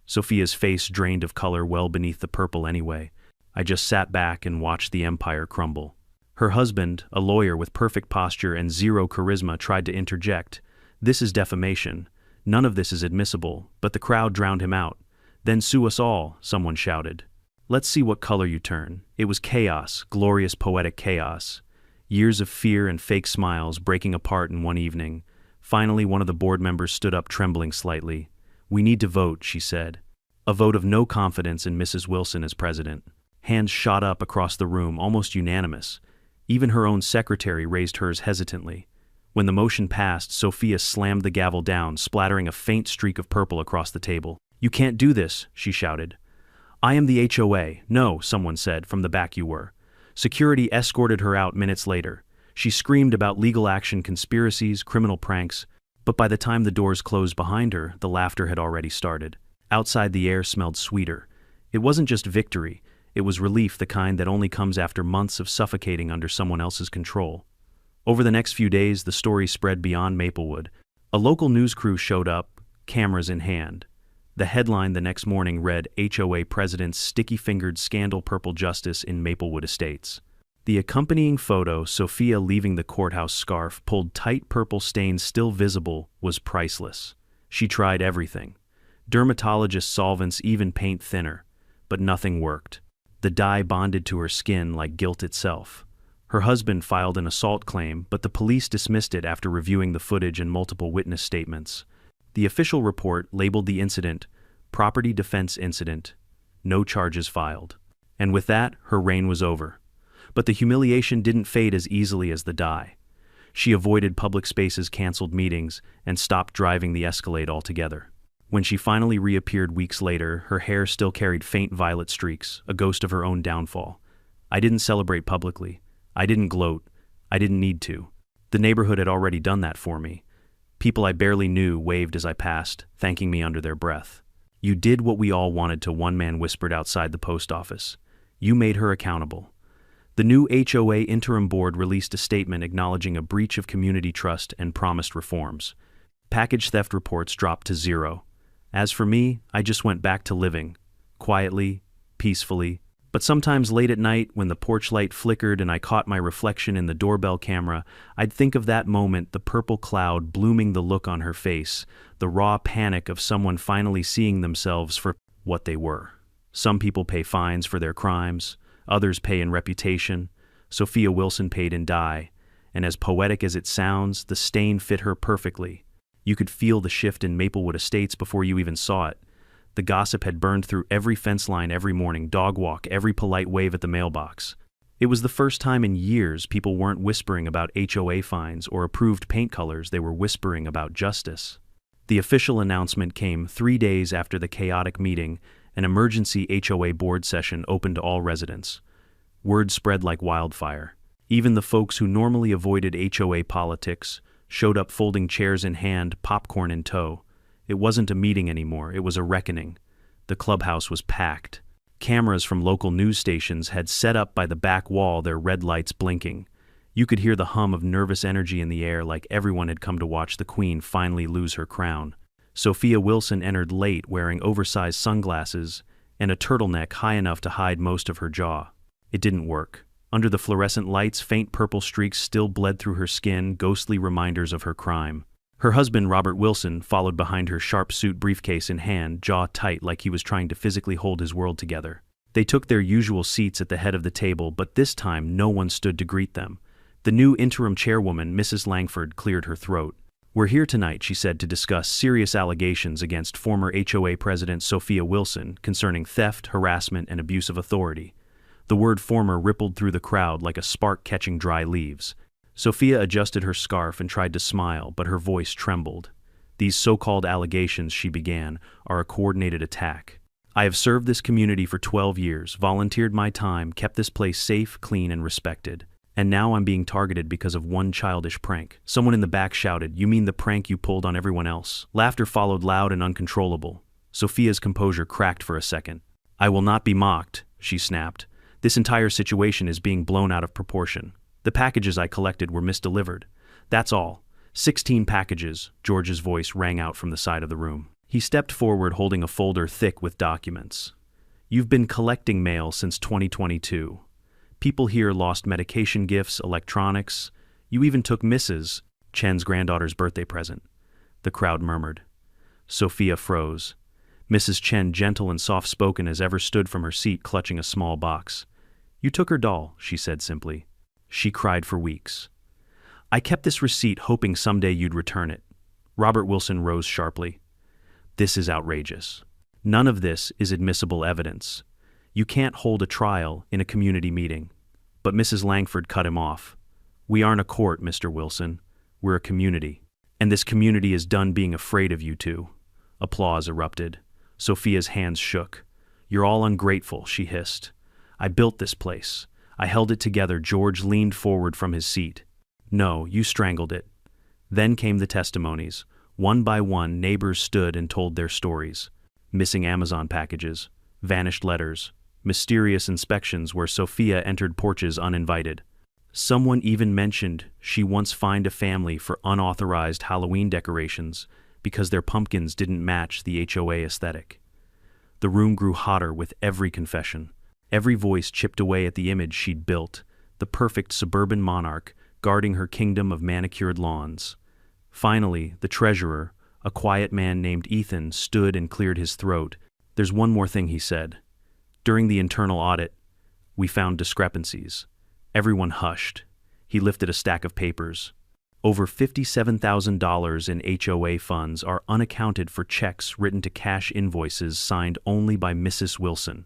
Sophia's face drained of color well beneath the purple anyway. I just sat back and watched the empire crumble. Her husband, a lawyer with perfect posture and zero charisma, tried to interject. This is defamation. None of this is admissible, but the crowd drowned him out. Then sue us all, someone shouted. Let's see what color you turn. It was chaos, glorious poetic chaos. Years of fear and fake smiles breaking apart in one evening. Finally, one of the board members stood up, trembling slightly. We need to vote, she said. A vote of no confidence in Mrs. Wilson as president. Hands shot up across the room, almost unanimous. Even her own secretary raised hers hesitantly. When the motion passed, Sophia slammed the gavel down, splattering a faint streak of purple across the table. You can't do this, she shouted. I am the HOA. No, someone said, from the back you were. Security escorted her out minutes later. She screamed about legal action, conspiracies, criminal pranks, but by the time the doors closed behind her, the laughter had already started. Outside, the air smelled sweeter. It wasn't just victory, it was relief, the kind that only comes after months of suffocating under someone else's control. Over the next few days, the story spread beyond Maplewood. A local news crew showed up, cameras in hand. The headline the next morning read, HOA President's Sticky-Fingered Scandal Purple Justice in Maplewood Estates. The accompanying photo, Sophia leaving the courthouse scarf, pulled tight purple stains still visible, was priceless. She tried everything. Dermatologist solvents, even paint thinner. But nothing worked. The dye bonded to her skin like guilt itself. Her husband filed an assault claim, but the police dismissed it after reviewing the footage and multiple witness statements. The official report labeled the incident, Property Defense Incident. No charges filed. And with that, her reign was over. But the humiliation didn't fade as easily as the dye. She avoided public spaces, canceled meetings, and stopped driving the Escalade altogether. When she finally reappeared weeks later, her hair still carried faint violet streaks, a ghost of her own downfall. I didn't celebrate publicly. I didn't gloat. I didn't need to. The neighborhood had already done that for me. People I barely knew waved as I passed, thanking me under their breath. You did what we all wanted to, one man whispered outside the post office. You made her accountable. The new HOA interim board released a statement acknowledging a breach of community trust and promised reforms. Package theft reports dropped to 0. As for me, I just went back to living, quietly, peacefully. But sometimes late at night, when the porch light flickered and I caught my reflection in the doorbell camera, I'd think of that moment, the purple cloud blooming, the look on her face, the raw panic of someone finally seeing themselves for what they were. Some people pay fines for their crimes, others pay in reputation. Sophia Wilson paid in dye, and as poetic as it sounds, the stain fit her perfectly. You could feel the shift in Maplewood Estates before you even saw it. The gossip had burned through every fence line every morning, dog walk, every polite wave at the mailbox. It was the first time in years people weren't whispering about HOA fines or approved paint colors, they were whispering about justice. The official announcement came 3 days after the chaotic meeting. An emergency HOA board session open to all residents. Word spread like wildfire. Even the folks who normally avoided HOA politics showed up, folding chairs in hand, popcorn in tow. It wasn't a meeting anymore, it was a reckoning. The clubhouse was packed. Cameras from local news stations had set up by the back wall, their red lights blinking. You could hear the hum of nervous energy in the air, like everyone had come to watch the Queen finally lose her crown. Sophia Wilson entered late, wearing oversized sunglasses and a turtleneck high enough to hide most of her jaw. It didn't work. Under the fluorescent lights, faint purple streaks still bled through her skin, ghostly reminders of her crime. Her husband, Robert Wilson, followed behind her, sharp suit briefcase in hand, jaw tight like he was trying to physically hold his world together. They took their usual seats at the head of the table, but this time no one stood to greet them. The new interim chairwoman, Mrs. Langford, cleared her throat. We're here tonight, she said, to discuss serious allegations against former HOA President Sophia Wilson concerning theft, harassment, and abuse of authority. The word former rippled through the crowd like a spark catching dry leaves. Sophia adjusted her scarf and tried to smile, but her voice trembled. These so-called allegations, she began, are a coordinated attack. I have served this community for 12 years, volunteered my time, kept this place safe, clean, and respected. And now I'm being targeted because of one childish prank. Someone in the back shouted, "You mean the prank you pulled on everyone else?" Laughter followed, loud and uncontrollable. Sophia's composure cracked for a second. I will not be mocked, she snapped. This entire situation is being blown out of proportion. The packages I collected were misdelivered. That's all. 16 packages, George's voice rang out from the side of the room. He stepped forward holding a folder thick with documents. You've been collecting mail since 2022. People here lost medication gifts, electronics. You even took Mrs. Chen's granddaughter's birthday present. The crowd murmured. Sophia froze. Mrs. Chen, gentle and soft-spoken as ever, stood from her seat clutching a small box. You took her doll, she said simply. She cried for weeks. I kept this receipt hoping someday you'd return it. Robert Wilson rose sharply. This is outrageous. None of this is admissible evidence. You can't hold a trial in a community meeting. But Mrs. Langford cut him off. We aren't a court, Mr. Wilson. We're a community. And this community is done being afraid of you two. Applause erupted. Sophia's hands shook. You're all ungrateful, she hissed. I built this place. I held it together. George leaned forward from his seat. No, you strangled it. Then came the testimonies. One by one, neighbors stood and told their stories. Missing Amazon packages, vanished letters, mysterious inspections where Sophia entered porches uninvited. Someone even mentioned she once fined a family for unauthorized Halloween decorations because their pumpkins didn't match the HOA aesthetic. The room grew hotter with every confession. Every voice chipped away at the image she'd built, the perfect suburban monarch guarding her kingdom of manicured lawns. Finally, the treasurer, a quiet man named Ethan, stood and cleared his throat. There's one more thing, he said. During the internal audit, we found discrepancies. Everyone hushed. He lifted a stack of papers. Over $57,000 in HOA funds are unaccounted for checks written to cash invoices signed only by Mrs. Wilson.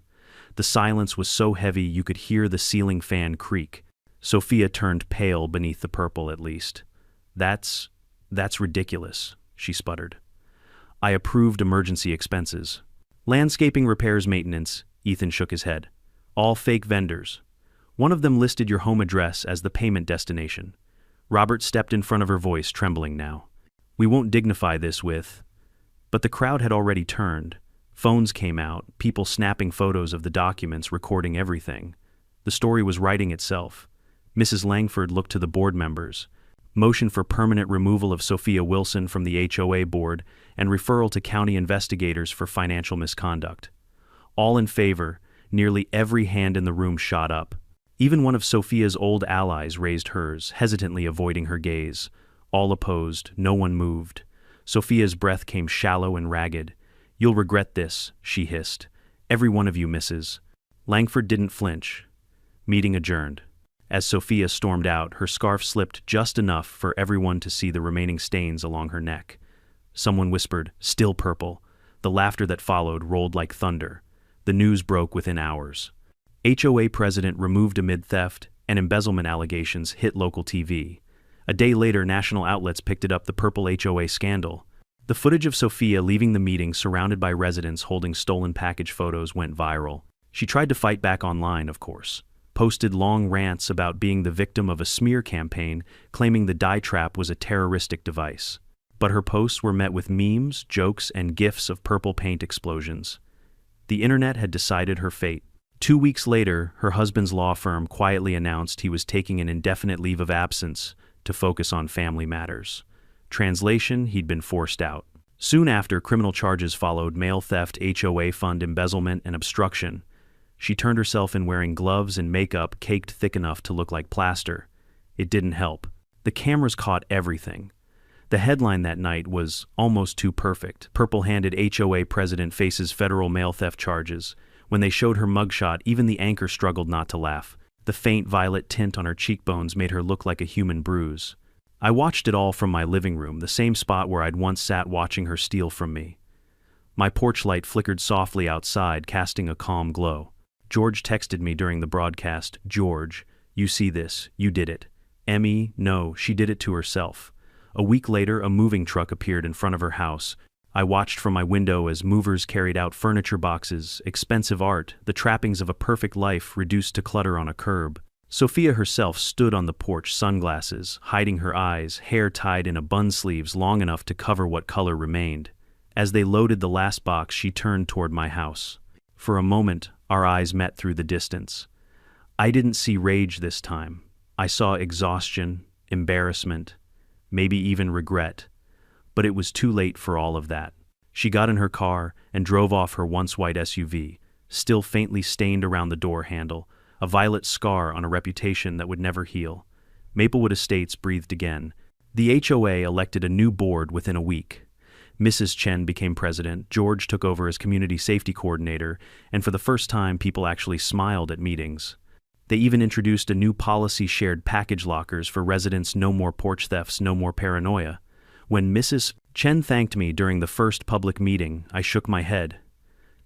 The silence was so heavy you could hear the ceiling fan creak. Sophia turned pale beneath the purple, at least. That's ridiculous, she sputtered. I approved emergency expenses. Landscaping, repairs, maintenance, Ethan shook his head. All fake vendors. One of them listed your home address as the payment destination. Robert stepped in front of her, voice trembling now. We won't dignify this with... But the crowd had already turned. Phones came out, people snapping photos of the documents, recording everything. The story was writing itself. Mrs. Langford looked to the board members. Motion for permanent removal of Sophia Wilson from the HOA board and referral to county investigators for financial misconduct. All in favor, nearly every hand in the room shot up. Even one of Sophia's old allies raised hers, hesitantly avoiding her gaze. All opposed, no one moved. Sophia's breath came shallow and ragged. You'll regret this, she hissed. Every one of you, Mrs. Langford didn't flinch. Meeting adjourned. As Sophia stormed out, her scarf slipped just enough for everyone to see the remaining stains along her neck. Someone whispered, "Still purple." The laughter that followed rolled like thunder. The news broke within hours. HOA president removed amid theft, and embezzlement allegations hit local TV. A day later, national outlets picked it up, the purple HOA scandal. The footage of Sophia leaving the meeting surrounded by residents holding stolen package photos went viral. She tried to fight back online, of course. Posted long rants about being the victim of a smear campaign, claiming the die trap was a terroristic device. But her posts were met with memes, jokes, and gifs of purple paint explosions. The internet had decided her fate. 2 weeks later, her husband's law firm quietly announced he was taking an indefinite leave of absence to focus on family matters. Translation, he'd been forced out. Soon after, criminal charges followed: mail theft, HOA fund embezzlement, and obstruction. She turned herself in wearing gloves and makeup caked thick enough to look like plaster. It didn't help. The cameras caught everything. The headline that night was almost too perfect. Purple-handed HOA president faces federal mail theft charges. When they showed her mugshot, even the anchor struggled not to laugh. The faint violet tint on her cheekbones made her look like a human bruise. I watched it all from my living room, the same spot where I'd once sat watching her steal from me. My porch light flickered softly outside, casting a calm glow. George texted me during the broadcast. George, you see this, you did it. Emmy, no, she did it to herself. A week later, a moving truck appeared in front of her house. I watched from my window as movers carried out furniture boxes, expensive art, the trappings of a perfect life reduced to clutter on a curb. Sophia herself stood on the porch, sunglasses, hiding her eyes, hair tied in a bun sleeves long enough to cover what color remained. As they loaded the last box, she turned toward my house. For a moment, our eyes met through the distance. I didn't see rage this time. I saw exhaustion, embarrassment, maybe even regret. But it was too late for all of that. She got in her car and drove off her once white SUV, still faintly stained around the door handle, a violet scar on a reputation that would never heal. Maplewood Estates breathed again. The HOA elected a new board within a week. Mrs. Chen became president, George took over as community safety coordinator, and for the first time people actually smiled at meetings. They even introduced a new policy: shared package lockers for residents, no more porch thefts, no more paranoia. When Mrs. Chen thanked me during the first public meeting, I shook my head.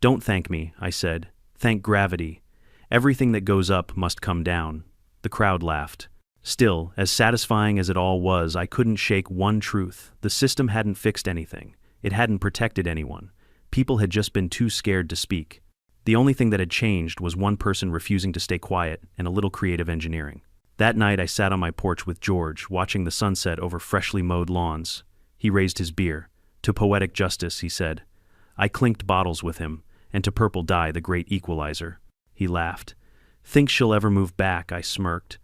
"Don't thank me," I said. "Thank gravity. Everything that goes up must come down." The crowd laughed. Still, as satisfying as it all was, I couldn't shake one truth. The system hadn't fixed anything. It hadn't protected anyone. People had just been too scared to speak. The only thing that had changed was one person refusing to stay quiet and a little creative engineering. That night I sat on my porch with George, watching the sunset over freshly mowed lawns. He raised his beer. "To poetic justice," he said. I clinked bottles with him, and to purple dye, the great equalizer. He laughed. "Think she'll ever move back?" I smirked.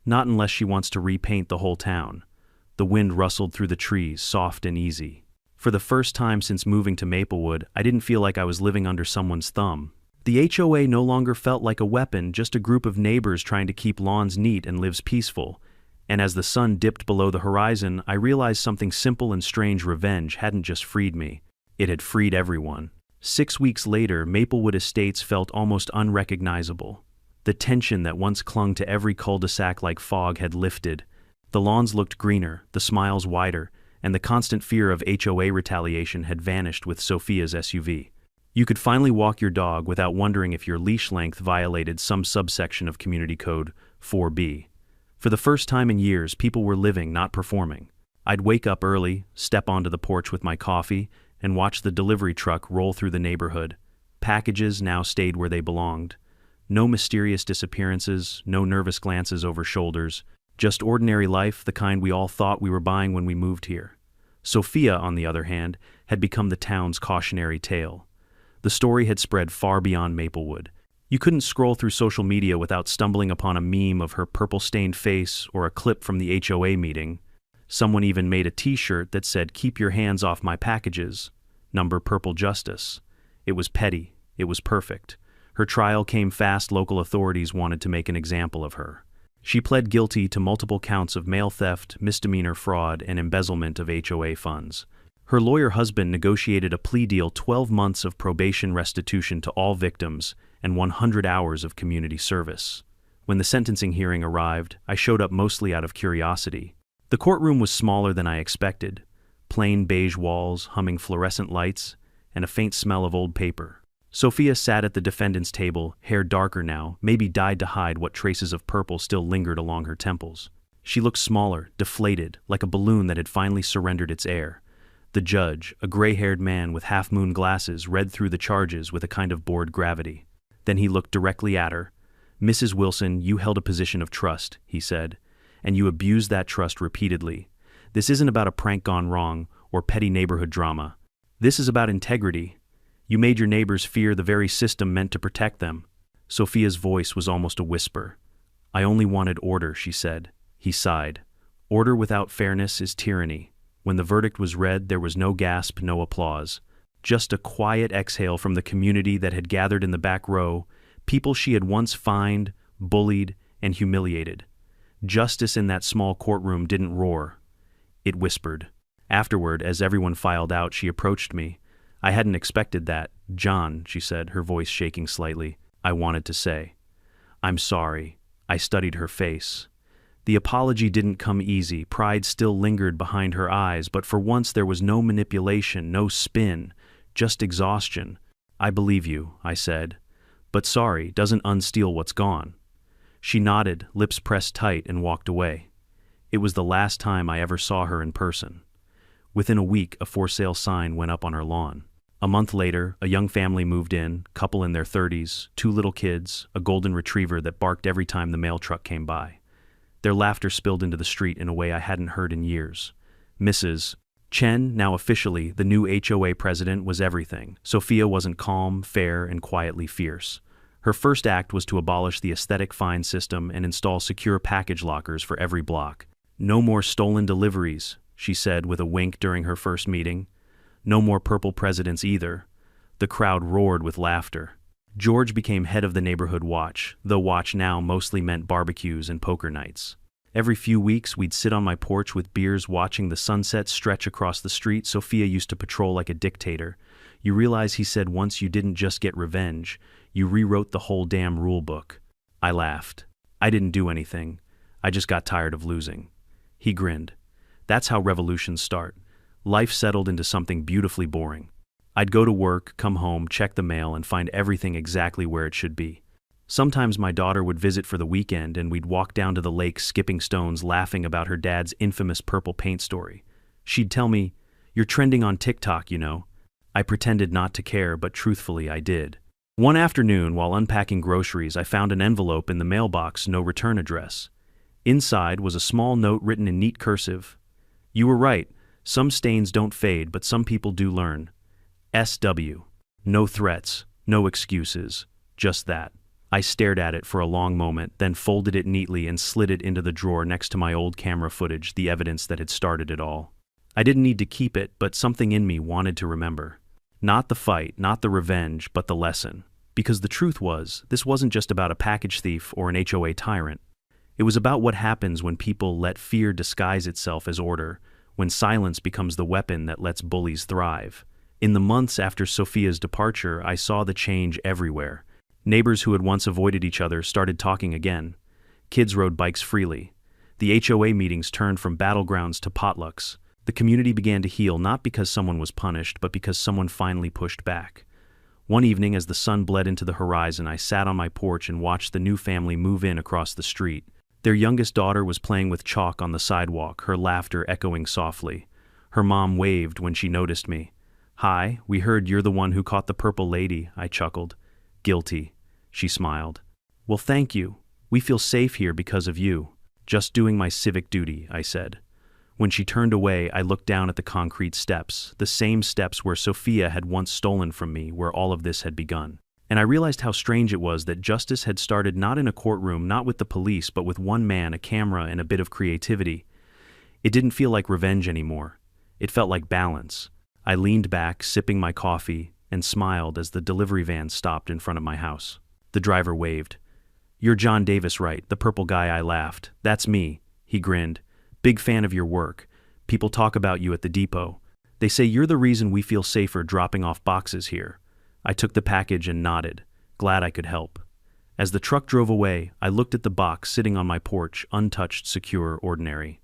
"Not unless she wants to repaint the whole town." The wind rustled through the trees, soft and easy. For the first time since moving to Maplewood, I didn't feel like I was living under someone's thumb. The HOA no longer felt like a weapon, just a group of neighbors trying to keep lawns neat and lives peaceful. And as the sun dipped below the horizon, I realized something simple and strange: revenge hadn't just freed me. It had freed everyone. 6 weeks later, Maplewood Estates felt almost unrecognizable. The tension that once clung to every cul-de-sac like fog had lifted. The lawns looked greener, the smiles wider, and the constant fear of HOA retaliation had vanished with Sophia's SUV. You could finally walk your dog without wondering if your leash length violated some subsection of Community Code 4B. For the first time in years, people were living, not performing. I'd wake up early, step onto the porch with my coffee, and watch the delivery truck roll through the neighborhood. Packages now stayed where they belonged. No mysterious disappearances, no nervous glances over shoulders, just ordinary life, the kind we all thought we were buying when we moved here. Sophia, on the other hand, had become the town's cautionary tale. The story had spread far beyond Maplewood. You couldn't scroll through social media without stumbling upon a meme of her purple-stained face or a clip from the HOA meeting. Someone even made a t-shirt that said, "Keep your hands off my packages. Number Purple Justice." It was petty. It was perfect. Her trial came fast. Local authorities wanted to make an example of her. She pled guilty to multiple counts of mail theft, misdemeanor fraud, and embezzlement of HOA funds. Her lawyer husband negotiated a plea deal: 12 months of probation, restitution to all victims, and 100 hours of community service. When the sentencing hearing arrived, I showed up mostly out of curiosity. The courtroom was smaller than I expected. Plain beige walls, humming fluorescent lights, and a faint smell of old paper. Sophia sat at the defendant's table, hair darker now, maybe dyed to hide what traces of purple still lingered along her temples. She looked smaller, deflated, like a balloon that had finally surrendered its air. The judge, a gray-haired man with half-moon glasses, read through the charges with a kind of bored gravity. Then he looked directly at her. "Mrs. Wilson, you held a position of trust," he said, "and you abused that trust repeatedly. This isn't about a prank gone wrong or petty neighborhood drama. This is about integrity. You made your neighbors fear the very system meant to protect them." Sophia's voice was almost a whisper. "I only wanted order," she said. He sighed. "Order without fairness is tyranny." When the verdict was read, there was no gasp, no applause. Just a quiet exhale from the community that had gathered in the back row, people she had once fined, bullied, and humiliated. Justice in that small courtroom didn't roar. It whispered. Afterward, as everyone filed out, she approached me. "I hadn't expected that. John," she said, her voice shaking slightly. "I wanted to say, I'm sorry." I studied her face. The apology didn't come easy. Pride still lingered behind her eyes, but for once there was no manipulation, no spin, just exhaustion. "I believe you," I said. "But sorry doesn't unsteal what's gone." She nodded, lips pressed tight, and walked away. It was the last time I ever saw her in person. Within a week, a for sale sign went up on her lawn. A month later, a young family moved in, couple in their 30s, 2 little kids, a golden retriever that barked every time the mail truck came by. Their laughter spilled into the street in a way I hadn't heard in years. Mrs. Chen, now officially the new HOA president, was everything. Sophia wasn't calm, fair, and quietly fierce. Her first act was to abolish the aesthetic fine system and install secure package lockers for every block. "No more stolen deliveries," she said with a wink during her first meeting. No more purple presidents either. The crowd roared with laughter. George became head of the neighborhood watch, though watch now mostly meant barbecues and poker nights. Every few weeks, we'd sit on my porch with beers watching the sunset stretch across the street. Sophia used to patrol like a dictator. You realize, he said once, you didn't just get revenge, you rewrote the whole damn rule book. I laughed. I didn't do anything. I just got tired of losing. He grinned. That's how revolutions start. Life settled into something beautifully boring. I'd go to work, come home, check the mail, and find everything exactly where it should be. Sometimes my daughter would visit for the weekend, and we'd walk down to the lake skipping stones, laughing about her dad's infamous purple paint story. She'd tell me, "You're trending on TikTok, you know." I pretended not to care, but truthfully I did. One afternoon, while unpacking groceries, I found an envelope in the mailbox, no return address. Inside was a small note written in neat cursive. "You were right. Some stains don't fade, but some people do learn. SW. No threats, no excuses, just that." I stared at it for a long moment, then folded it neatly and slid it into the drawer next to my old camera footage, the evidence that had started it all. I didn't need to keep it, but something in me wanted to remember. Not the fight, not the revenge, but the lesson. Because the truth was, this wasn't just about a package thief or an HOA tyrant. It was about what happens when people let fear disguise itself as order, when silence becomes the weapon that lets bullies thrive. In the months after Sophia's departure, I saw the change everywhere. Neighbors who had once avoided each other started talking again. Kids rode bikes freely. The HOA meetings turned from battlegrounds to potlucks. The community began to heal, not because someone was punished, but because someone finally pushed back. One evening, as the sun bled into the horizon, I sat on my porch and watched the new family move in across the street. Their youngest daughter was playing with chalk on the sidewalk, her laughter echoing softly. Her mom waved when she noticed me. "Hi, we heard you're the one who caught the purple lady," I chuckled. "Guilty," she smiled. "Well, thank you. We feel safe here because of you." "Just doing my civic duty," I said. When she turned away, I looked down at the concrete steps, the same steps where Sophia had once stolen from me, where all of this had begun. And I realized how strange it was that justice had started not in a courtroom, not with the police, but with one man, a camera, and a bit of creativity. It didn't feel like revenge anymore. It felt like balance. I leaned back, sipping my coffee, and smiled as the delivery van stopped in front of my house. The driver waved. "You're John Davis, right? The purple guy," I laughed. "That's me." He grinned. "Big fan of your work. People talk about you at the depot. They say you're the reason we feel safer dropping off boxes here." I took the package and nodded, glad I could help. As the truck drove away, I looked at the box sitting on my porch, untouched, secure, ordinary.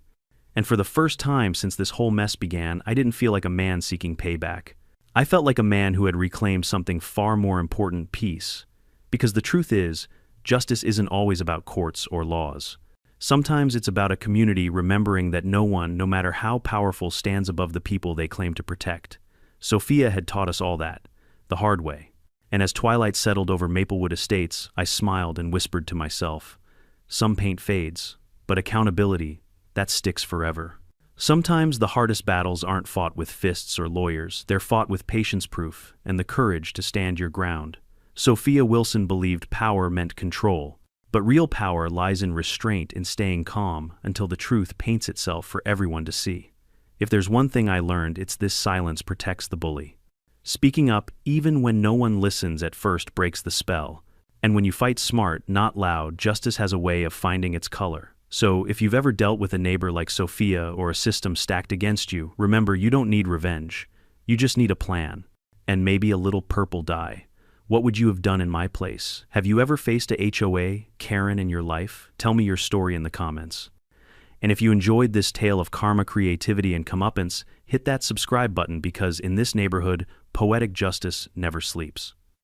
And for the first time since this whole mess began, I didn't feel like a man seeking payback. I felt like a man who had reclaimed something far more important: peace. Because the truth is, justice isn't always about courts or laws. Sometimes it's about a community remembering that no one, no matter how powerful, stands above the people they claim to protect. Sophia had taught us all that, the hard way. And as twilight settled over Maplewood Estates, I smiled and whispered to myself, "Some paint fades, but accountability, that sticks forever." Sometimes the hardest battles aren't fought with fists or lawyers, they're fought with patience, proof, and the courage to stand your ground. Sophia Wilson believed power meant control, but real power lies in restraint, in staying calm until the truth paints itself for everyone to see. If there's one thing I learned, it's this: silence protects the bully. Speaking up, even when no one listens at first, breaks the spell. And when you fight smart, not loud, justice has a way of finding its color. So if you've ever dealt with a neighbor like Sophia or a system stacked against you, remember, you don't need revenge. You just need a plan. And maybe a little purple dye. What would you have done in my place? Have you ever faced a HOA Karen in your life? Tell me your story in the comments. And if you enjoyed this tale of karma, creativity, and comeuppance, hit that subscribe button, because in this neighborhood, poetic justice never sleeps.